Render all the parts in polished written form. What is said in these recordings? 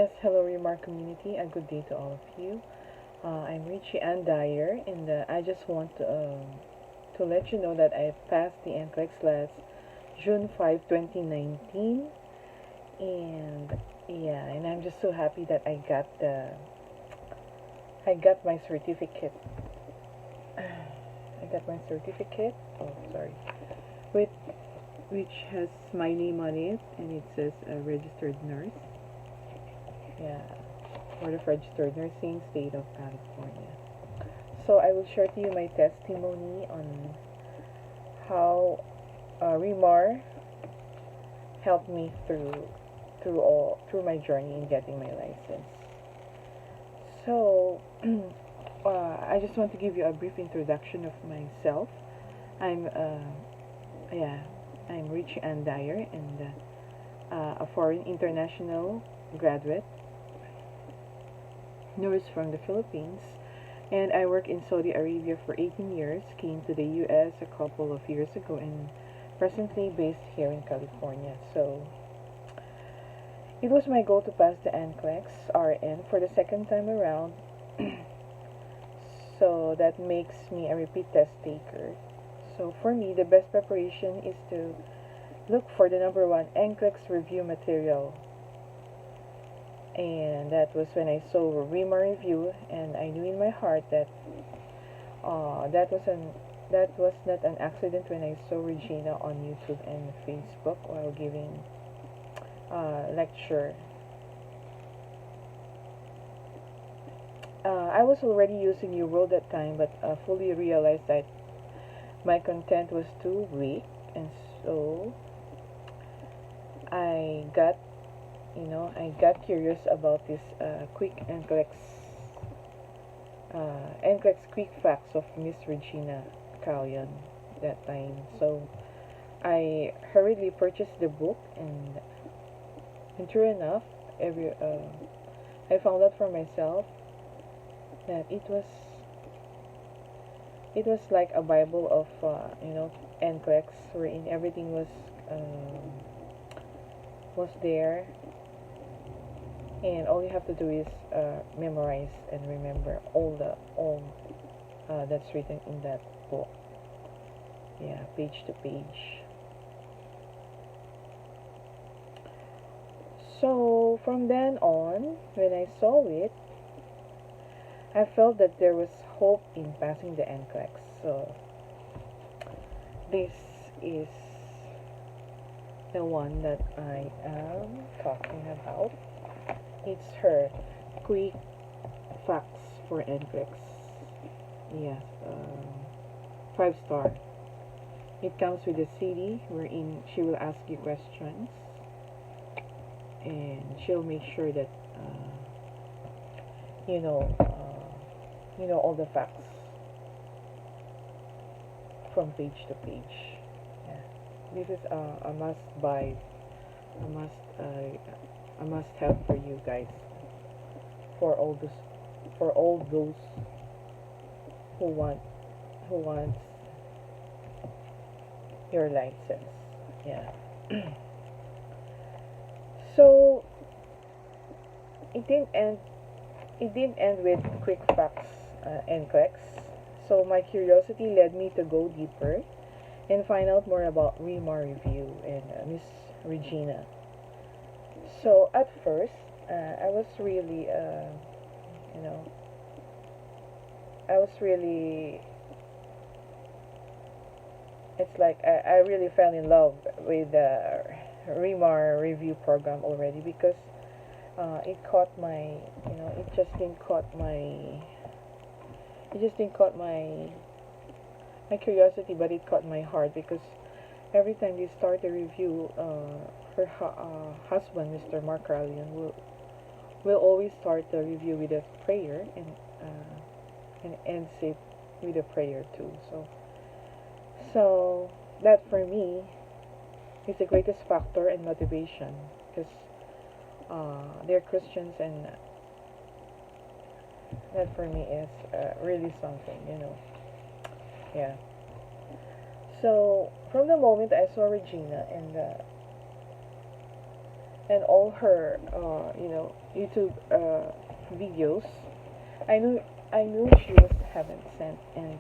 Yes, hello ReMar community, a good day to all of you. I'm Richie Ann Dyer, and I just want to let you know that I passed the NCLEX last June 5, 2019, and yeah, and I'm just so happy that I got my certificate. I got my certificate. Oh, sorry, with which has my name on it, and it says registered nurse. Yeah, Board of Registered Nursing, State of California. So I will share to you my testimony on how ReMar helped me through my journey in getting my license. So I just want to give you a brief introduction of myself. I'm yeah, I'm Richie Ann Dyer, and a foreign international graduate nurse from the Philippines, and I worked in Saudi Arabia for 18 years, came to the US a couple of years ago, and presently based here in California. So it was my goal to pass the NCLEX RN for the second time around. So that makes me a repeat test taker. So for me, the best preparation is to look for the number one NCLEX review material, and that was when I saw ReMar review, and I knew in my heart that that was not an accident when I saw Regina on YouTube and Facebook while giving lecture. I was already using UWorld at that time, but fully realized that my content was too weak, and so I got I got curious about this quick NCLEX quick facts of Miss Regina Callion that time. So I hurriedly purchased the book, and true enough, I found out for myself that it was like a Bible of NCLEX, wherein everything was there, and all you have to do is memorize and remember all that's written in that book. Yeah, page to page. So from then on, when I saw it, I felt that there was hope in passing the NCLEX. So this is the one that I am talking about. It's her quick facts for NCLEX. Yes, 5-star. It comes with a CD wherein she will ask you questions, and she'll make sure that you know all the facts from page to page. Yeah, this is a must buy, a must have for you guys, for all those who wants your license. Yeah. So it didn't end with quick facts and clicks. So my curiosity led me to go deeper and find out more about ReMar review and Miss Regina. So at first, I was really, you know, I was really. It's like I really fell in love with the ReMar review program already, because it caught my, it just didn't caught my curiosity, but it caught my heart, because every time you start a review, her husband, Mr. Mark will always start the review with a prayer, and ends it with a prayer too. So that for me is the greatest factor and motivation, because they're Christians, and that for me is really something. Yeah. So from the moment I saw Regina, and and all her YouTube videos. I knew I knew she was heaven sent, uh,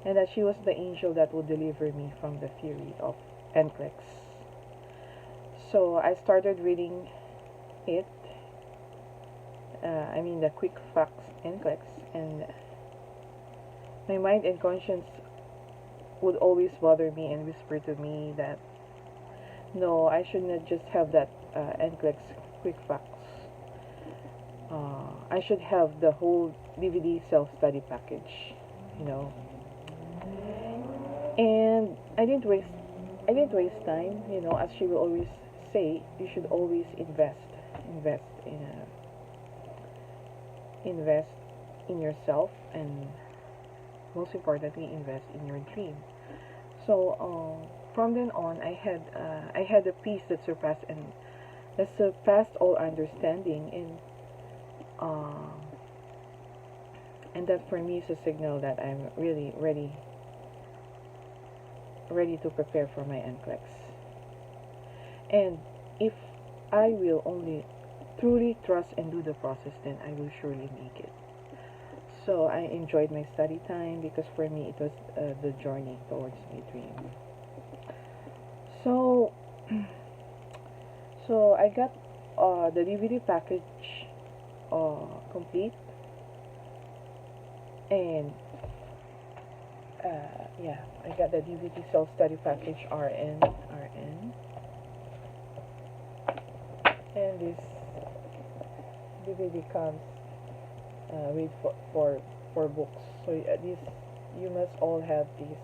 and that she was the angel that would deliver me from the fury of NCLEX. So I started reading it. I mean the quick facts NCLEX, and my mind and conscience would always bother me and whisper to me that no, I should not just have that NCLEX quick facts. I should have the whole DVD self-study package, you know. And I didn't waste time, you know. As she will always say, you should always invest in invest in yourself, and most importantly, invest in your dream. So from then on, I had a peace that surpassed all understanding, uh, and that for me is a signal that I'm really ready to prepare for my NCLEX. And if I will only truly trust and do the process, then I will surely make it. So I enjoyed my study time because for me it was the journey towards my dream. So, so I got the DVD package complete, and yeah, I got the DVD self-study package RN, and this DVD comes with four books. So this you must all have this,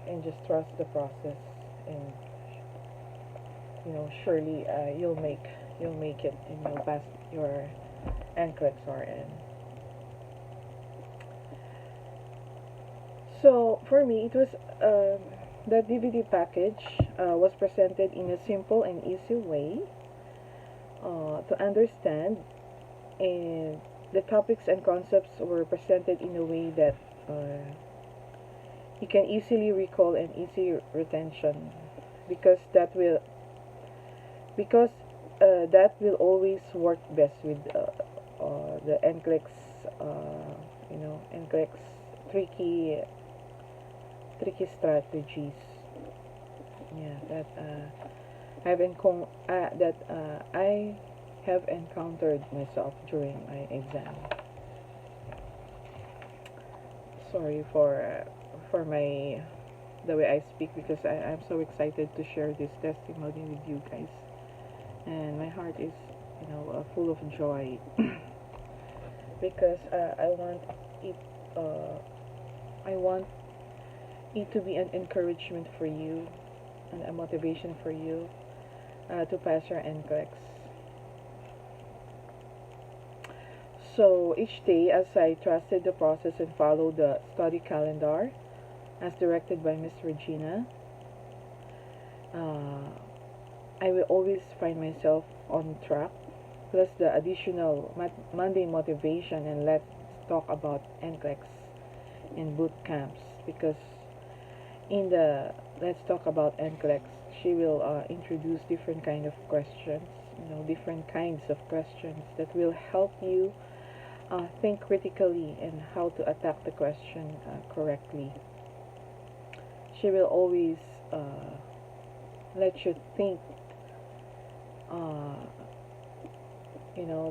and just trust the process, and surely you'll make it, and you'll pass your NCLEX RN. So for me, it was the DVD package was presented in a simple and easy way to understand, and the topics and concepts were presented in a way that you can easily recall and easy retention, because that will always work best with the NCLEX, NCLEX tricky strategies. Yeah, that I have encountered myself during my exam. Sorry for my the way I speak, because I'm so excited to share this testimony with you guys, and my heart is full of joy because I want it I want it to be an encouragement for you and a motivation for you to pass your NCLEX. So each day, as I trusted the process and followed the study calendar as directed by Miss Regina, I will always find myself on track, plus the additional Monday motivation and let's talk about NCLEX in boot camps, because in the let's talk about NCLEX, she will introduce different kind of questions, different kinds of questions that will help you think critically and how to attack the question correctly. She will always let you think,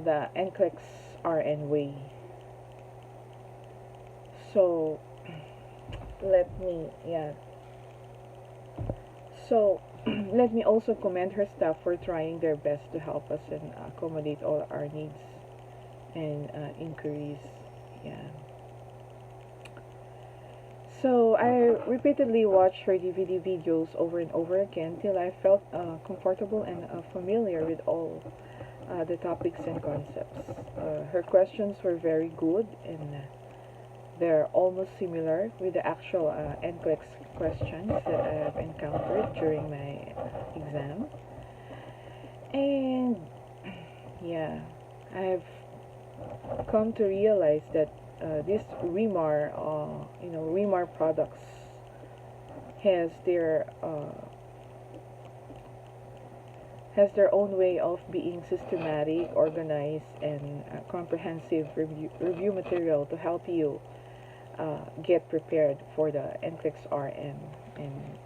the NCLEX RN way. So let me, yeah. So let me also commend her staff for trying their best to help us and accommodate all our needs and inquiries. Yeah. So I repeatedly watched her DVD videos over and over again till I felt comfortable and familiar with all the topics and concepts. Her questions were very good, and they're almost similar with the actual NCLEX questions that I've encountered during my exam. And yeah, I've come to realize that this ReMar products has their has their own way of being systematic, organized, and comprehensive review material to help you get prepared for the NCLEX RN and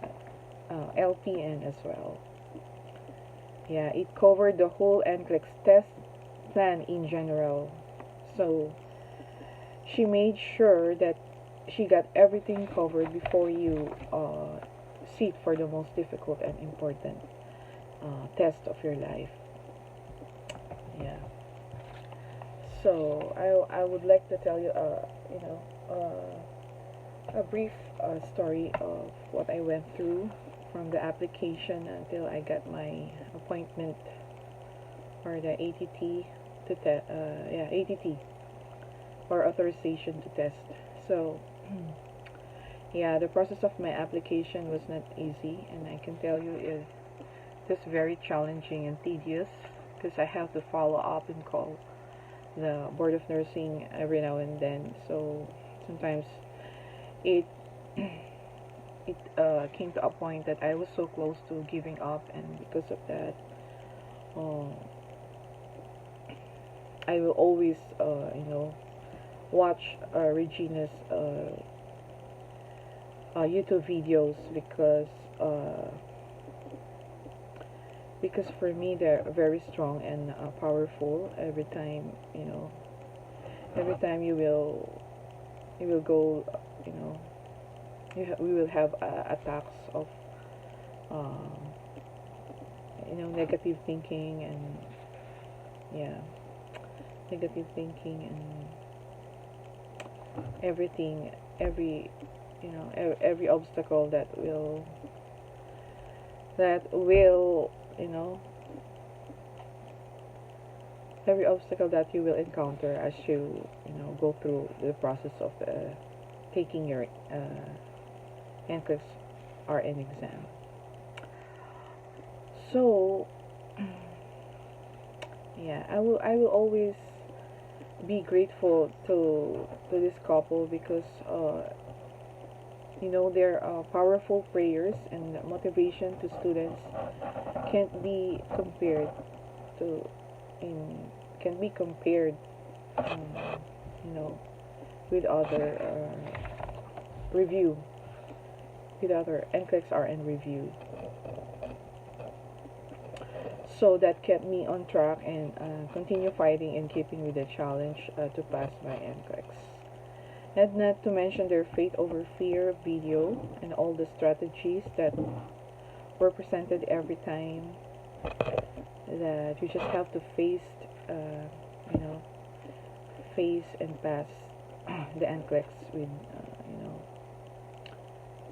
LPN as well. Yeah, it covered the whole NCLEX test plan in general. So she made sure that she got everything covered before you sit for the most difficult and important test of your life. Yeah. So I would like to tell you a brief story of what I went through from the application until I got my appointment or the ATT to ATT or authorization to test. So yeah, the process of my application was not easy, and I can tell you it was very challenging and tedious because I have to follow up and call the Board of Nursing every now and then. So sometimes it came to a point that I was so close to giving up, and because of that, I will always watch Regina's YouTube videos because for me they're very strong and powerful. Every time you will go, we will have attacks of negative thinking and negative thinking and everything, every obstacle that will every obstacle that you will encounter as you go through the process of taking your NCLEX RN exam. So yeah, I will always be grateful to this couple because their powerful prayers and motivation to students can't be compared to can be compared with other review with other NCLEX RN review. So that kept me on track and continue fighting and keeping with the challenge to pass my NCLEX. And not to mention their faith over fear video and all the strategies that were presented every time that you just have to face and pass the NCLEX with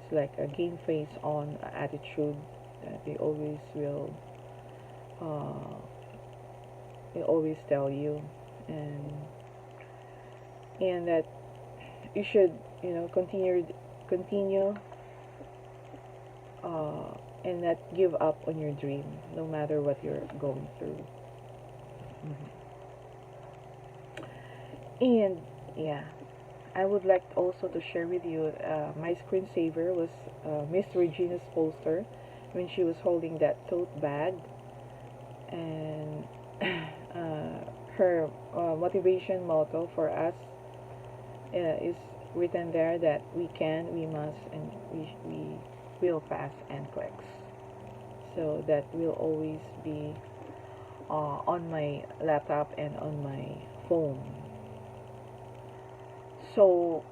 it's like a game face on attitude that they always will they always tell you, and that you should continue and not give up on your dream no matter what you're going through. And yeah, I would like also to share with you my screensaver was Miss Regina's poster when she was holding that tote bag, and her motivation motto for us is written there that we can, we must, and we will pass NCLEX. So that will always be on my laptop and on my phone. So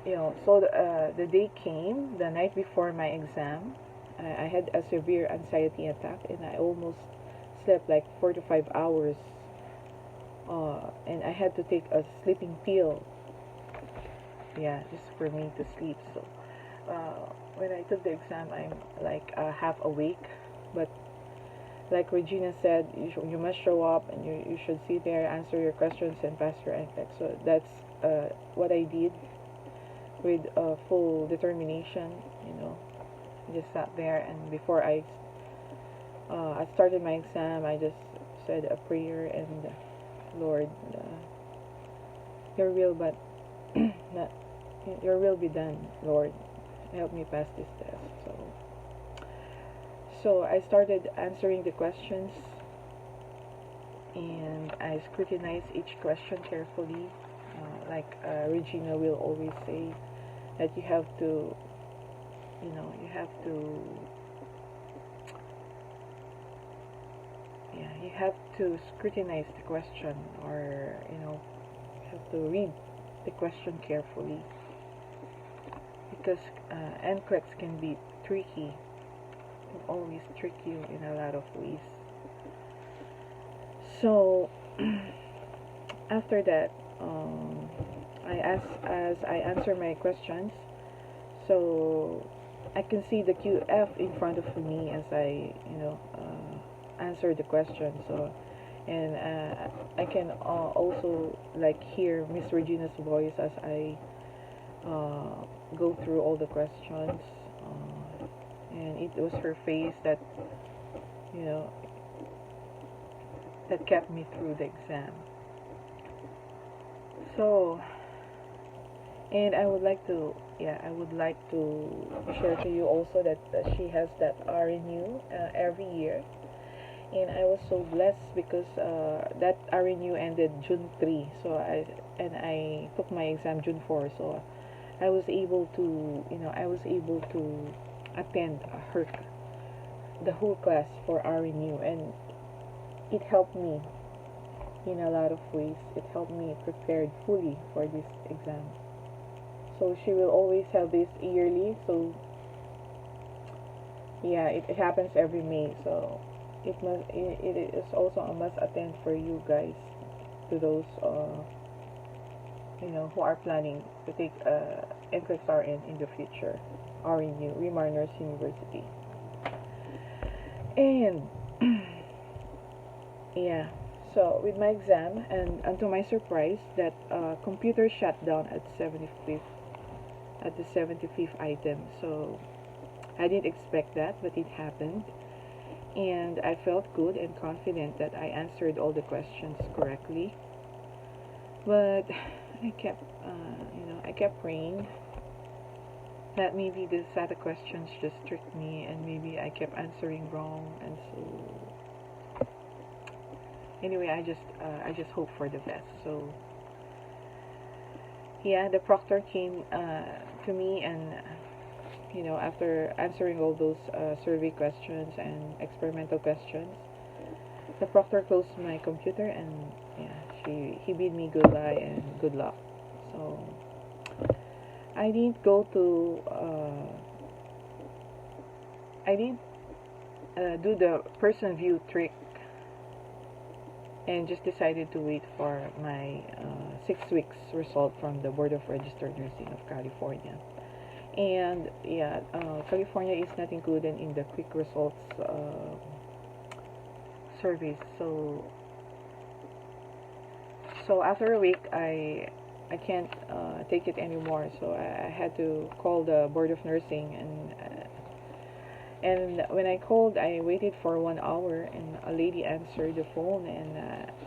the day came, the night before my exam. I had a severe anxiety attack, and I almost slept like 4 to 5 hours. And I had to take a sleeping pill. Yeah, just for me to sleep. So when I took the exam, I'm like half awake. But like Regina said, you must show up, and you should sit there, answer your questions, and pass your NCLEX. So that's what I did with full determination. I just sat there, and before I started my exam, I just said a prayer, and Lord, your will, but not your will be done, Lord. Help me pass this test. So I started answering the questions, and I scrutinized each question carefully. Like Regina will always say that you have to, you have to, yeah, you have to scrutinize the question, or you have to read the question carefully, because NCLEX can be tricky, can always trick you in a lot of ways. So after that, as I answer my questions, so I can see the QF in front of me as I answer the question. So, and I can also like hear Miss Regina's voice as I go through all the questions, and it was her face that you know that kept me through the exam. So, and I would like to share to you also that she has that RNU every year, and I was so blessed because that RNU ended June 3, so I took my exam June 4, so I was able to attend the whole class for RNU, and it helped me in a lot of ways. It helped me prepared fully for this exam. So she will always have this yearly, so yeah, it happens every May, so it is also a must attend for you guys, to those who are planning to take NCLEX RN in the future, RNU, ReMar Nurse University. And yeah, so with my exam, and to my surprise, that computer shut down at the 75th item. So I didn't expect that, but it happened, and I felt good and confident that I answered all the questions correctly. But I kept praying that maybe the set of questions just tricked me, and maybe I kept answering wrong, and so anyway, I just hope for the best. So yeah, the proctor came to me, and after answering all those survey questions and experimental questions, the proctor closed my computer, and yeah, he bid me goodbye and good luck. So I didn't go to I didn't do the person view trick, and just decided to wait for my 6 weeks result from the Board of Registered Nursing of California. And yeah, California is not included in the quick results surveys. So after a week, I can't take it anymore. So I had to call the Board of Nursing, and when I called, I waited for 1 hour, and a lady answered the phone, and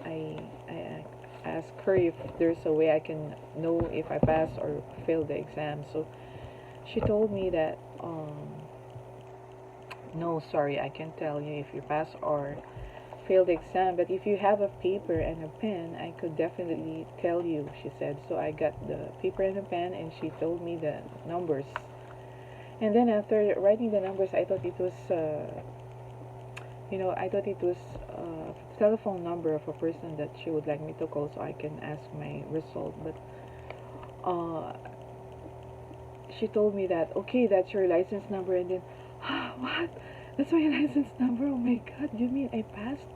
I asked her if there's a way I can know if I passed or failed the exam. So she told me that no, sorry, I can't tell you if you pass or fail the exam, but if you have a paper and a pen, I could definitely tell you, she said. So I got the paper and a pen, and she told me the numbers. And then after writing the numbers, I thought it was a telephone number of a person that she would like me to call so I can ask my result. But she told me that, okay, that's your license number. And then, what? That's my license number? Oh my God, you mean I passed?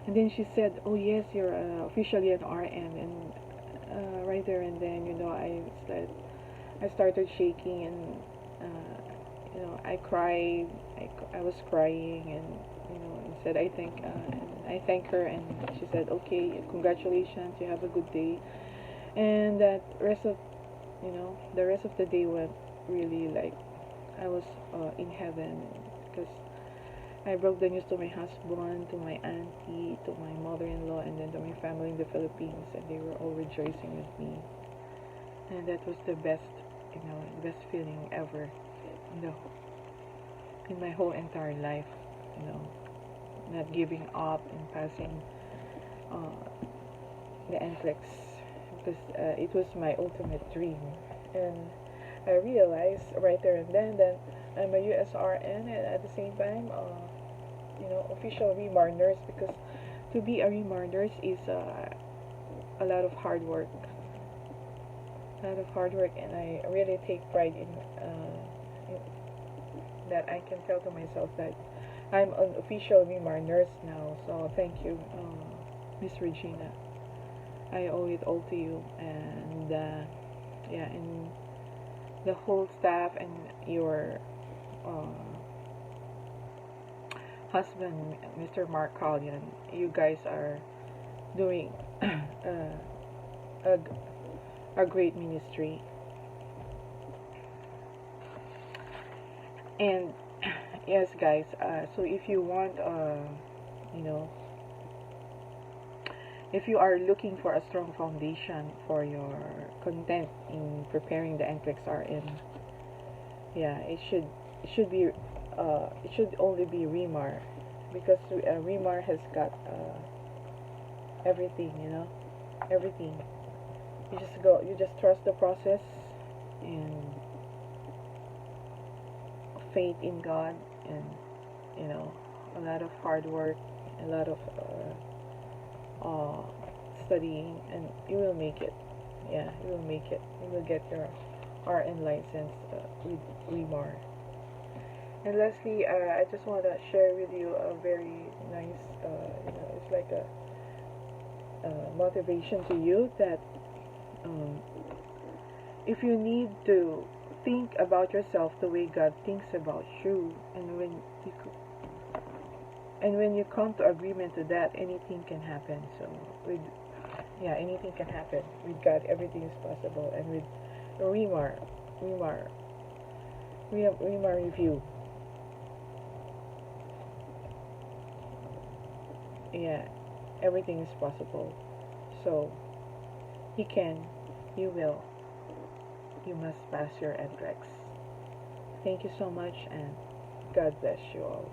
And then she said, oh yes, you're officially an RN. And right there and then, I started shaking, and I cried. I was crying, and said I thank her, and she said, okay, congratulations, you have a good day. And that the rest of the day went really like I was in heaven, because I broke the news to my husband, to my auntie, to my mother-in-law, and then to my family in the Philippines, and they were all rejoicing with me. And that was the best feeling ever in my whole entire life. not giving up and passing the NCLEX, because it was my ultimate dream. And I realized right there and then that I'm a USRN, and at the same time, official ReMar nurse, because to be a ReMar nurse is a lot of hard work. And I really take pride in that. I can tell to myself that I'm an official ReMar nurse now. So thank you, Miss Regina. I owe it all to you, and and the whole staff and your husband, Mr. Mark. You guys are doing a great ministry. And yes, guys, so if you want, if you are looking for a strong foundation for your content in preparing the NCLEX RN, it should be it should only be ReMar, because ReMar has got everything, everything. You just trust the process and faith in God, and a lot of hard work, a lot of studying, and you will make it. Yeah, you will make it. You will get your RN license with ReMar. And lastly, I just want to share with you a very nice, it's like a motivation to you, that if you need to think about yourself the way God thinks about you, and when you come to agreement to that, anything can happen. So anything can happen with God. Everything is possible. And with ReMar review, everything is possible. So you can, you will, you must pass your NCLEX. Thank you so much, and God bless you all.